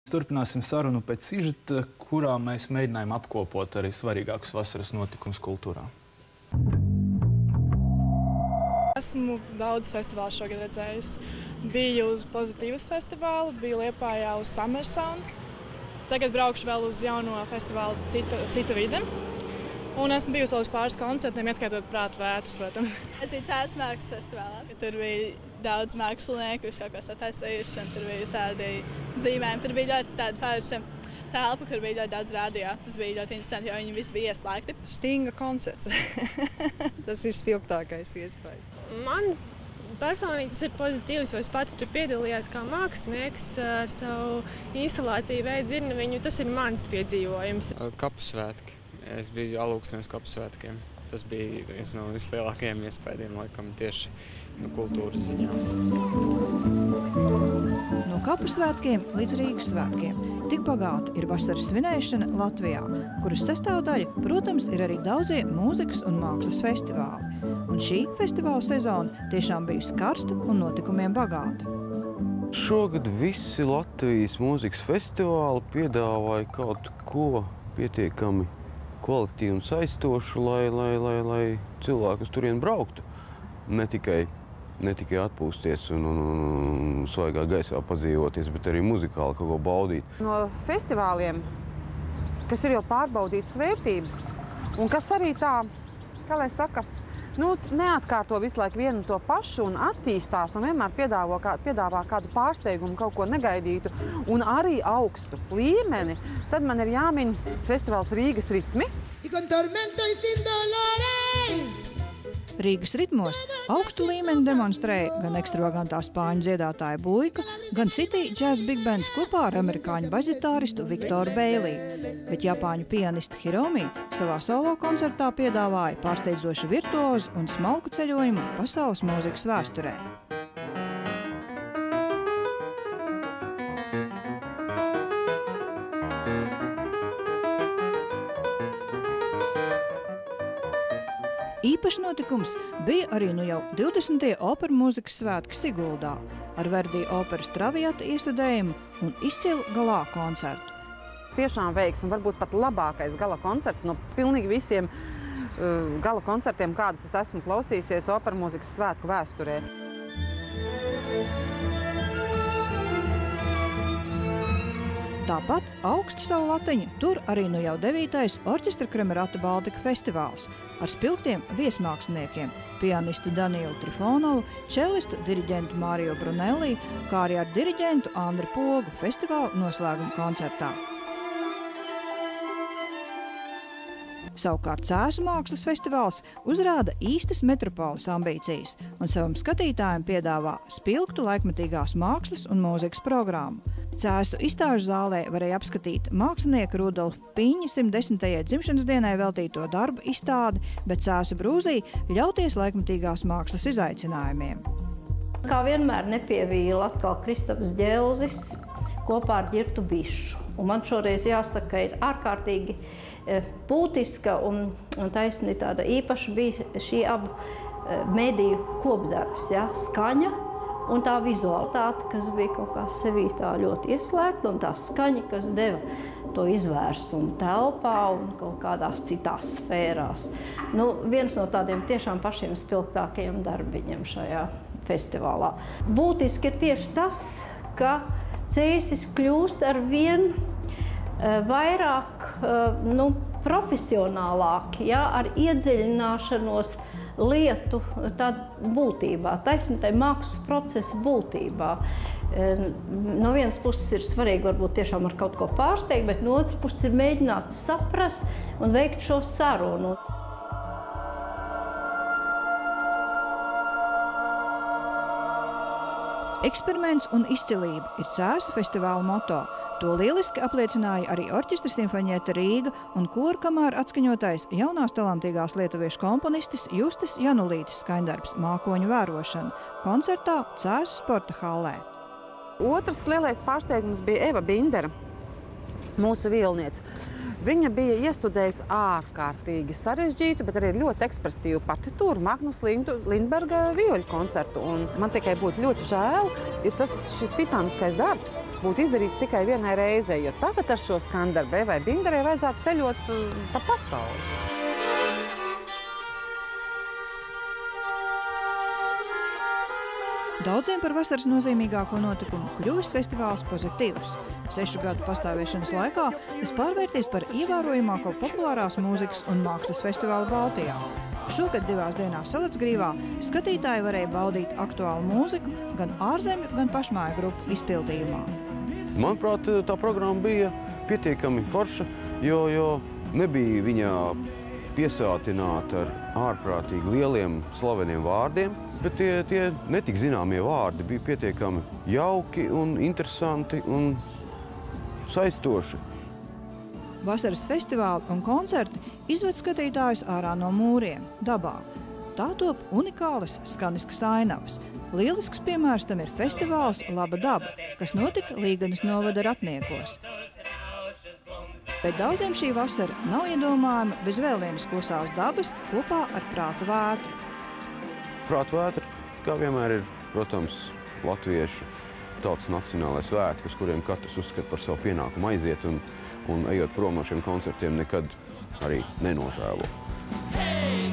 Turpināsim sarunu pēc sižeta, kurā mēs mēģinājām apkopot arī svarīgākus vasaras notikumus kultūrā. Esmu daudz festivālu šogad redzējusi. Biju uz Pozitīvas festivālu, biju Liepājā uz Summer Sound. Tagad braukšu vēl uz jauno festivālu Cita vide. Un esmu bijusi vēl uz pāris koncertiem, ieskaitot Prātu vētras, protams. Es biju Cētas mākslas festivālā. Tur bija daudz mākslinieku, kas kaut ko sataisījuši, un tur bija tādi zīmējumi. Tur bija ļoti tāda forša telpa, kur bija ļoti daudz radio. Tas bija ļoti interesanti, jo viņi visi bija ieslēgti. Stinga koncerts. Tas ir spilgtākais iespēja. Man personīgi tas ir pozitīvs, jo es pati tur piedalījos kā mākslinieks ar savu instalāciju veidu zirneviņu. Tas ir mans piedzīvojums. Kapusvētki. Es biju Alūksnē uz kapusvētkiem. Tas bija viens no vislielākajiem iespējām, laikam, tieši kultūras ziņā. No kapusvētkiem līdz Rīgas svētkiem. Tik bagāta ir vasaras svinēšana Latvijā, kuras sastāvdaļa, protams, ir arī daudzie mūzikas un mākslas festivāli. Un šī festivāla sezona tiešām bijusi karsta un notikumiem bagāta. Šogad visi Latvijas mūzikas festivāli piedāvāja kaut ko pietiekami kvalitīvi un saistošu, lai cilvēki uz turien brauktu. Ne tikai atpūsties un svaigā gaisā padzīvoties, bet arī muzikāli kaut ko baudīt. No festivāliem, kas ir jau pārbaudītas vērtības, un kas arī tā, kā lai saka, neatkārto visu laiku vienu to pašu un attīstās un vienmēr piedāvā kādu pārsteigumu, kaut ko negaidītu un arī augstu līmeni, tad man ir jāmin festivāls Rīgas ritmi. Rīgas ritmos augstu līmeni demonstrēja gan ekstravagantā spāņu dziedātāja Buika, gan City Jazz Big Bands kopā ar amerikāņu bažģitāristu Viktoru Beilī. Bet japāņu pianista Hiromi savā solo koncertā piedāvāja pārsteidzoši virtuozu un smalku ceļojumu pasaules mūzikas vēsturē. Īpašs notikums bija arī jau 20. operu mūzikas svētki Siguldā ar Verdi operas Traviata iestudējumu un izcilu galā koncertu. Tiešām veiksmi, varbūt pat labākais gala koncerts no pilnīgi visiem gala koncertiem, kādas es esmu klausījusies operu mūzikas svētku vēsturē. Tāpat augstu savu latiņu tur arī jau 9. orķestra Kremerata Baltika festivāls ar spilgtiem viesmāksliniekiem, pianistu Danielu Trifonovu, čelistu diriģentu Mario Brunelli, kā arī ar diriģentu Andri Pogu festivāla noslēguma koncertā. Savukārt Cēsu mākslas festivāls uzrāda īstas metropoles ambīcijas un savam skatītājiem piedāvā spilgtu laikmetīgās mākslas un mūzikas programmu. Cēsu izstāžu zālē varēja apskatīt mākslinieka Rudolfa Piņa 110. dzimšanas dienai veltīto darbu izstādi, bet Cēsu brūzī ļauties laikmetīgās mākslas izaicinājumiem. Kā vienmēr nepievīla atkal Kristaps Ģelzis kopā ar Ģirtu Bišu. Un man šoreiz jāsaka, ir ārkārtīgi būtiska un taisni tāda īpaša bija šī abu mediju kopdarbs, ja? Skaņa un tā vizualitāte, kas bija kaut kā sevī tā ļoti ieslēgta, un tā skaņa, kas deva to izvērsumu telpā un kaut kādās citās sfērās. Viens no tādiem tiešām pašiem spilgtākajiem darbiņiem šajā festivālā. Būtiski ir tieši tas, ka Cēsis kļūst ar vien vairāk profesionālāk, ja, ar iedziļināšanos lietu būtībā, taisnībai mākslas procesa būtībā. No vienas puses ir svarīgi varbūt tiešām ar kaut ko pārsteigt, bet no otras puses ir mēģināt saprast un veikt šo sarunu. Eksperiments un izcilība ir Cēsu festivāla moto. To lieliski apliecināja arī orķestra Simfonieta Rīga un kora kamāra atskaņotais jaunās talantīgās lietuviešu komponistis Justis Janulītis skaņdarbs Mākoņu vērošana koncertā Cēsu sporta hallē. Otrs lielais pārsteigums bija Eva Bindera, mūsu vīlniece. Viņa bija iestudējusi ārkārtīgi sarežģītu, bet arī ļoti ekspresīvu partitūru Magnus Lindberga vioļu koncertu. Un man tikai būtu ļoti žēl, ja šis titāniskais darbs būtu izdarīts tikai vienai reizei, jo tagad ar šo skandarbu vai Binderei vajadzētu ceļot pa pasauli. Daudziem par vasaras nozīmīgāko notikumu kļuvis festivāls Pozitīvs. 6 gadu pastāvēšanas laikā tas pārvērties par ievērojamāko populārās mūzikas un mākslas festivālu Baltijā. Šogad 2 dienās Salacgrīvā skatītāji varēja baudīt aktuālu mūziku gan ārzemju, gan pašmāju grupu izpildījumā. Manuprāt, tā programma bija pietiekami forša, jo nebija viņa piesātināta ar ārprātīgi lieliem slaveniem vārdiem, bet tie netik zināmie vārdi bija pietiekami jauki un interesanti un saistoši. Vasaras festivāli un koncerti izved skatītājus ārā no mūriem, dabā. Tā top unikālas skaniskas ainavas. Lielisks piemērs tam ir festivāls Laba daba, kas notika Līganas novada Ratniekos. Bet daudziem šī vasara nav iedomājama bez vēl vienas klusās dabas kopā ar Prātu vētru. Prātu vētra, kā vienmēr, ir, protams, latviešu tautas nacionālais svētki, uz kuriem katrs uzskata par savu pienākumu aiziet un ejot prom no šiem koncertiem nekad arī nenožēlo. Hey,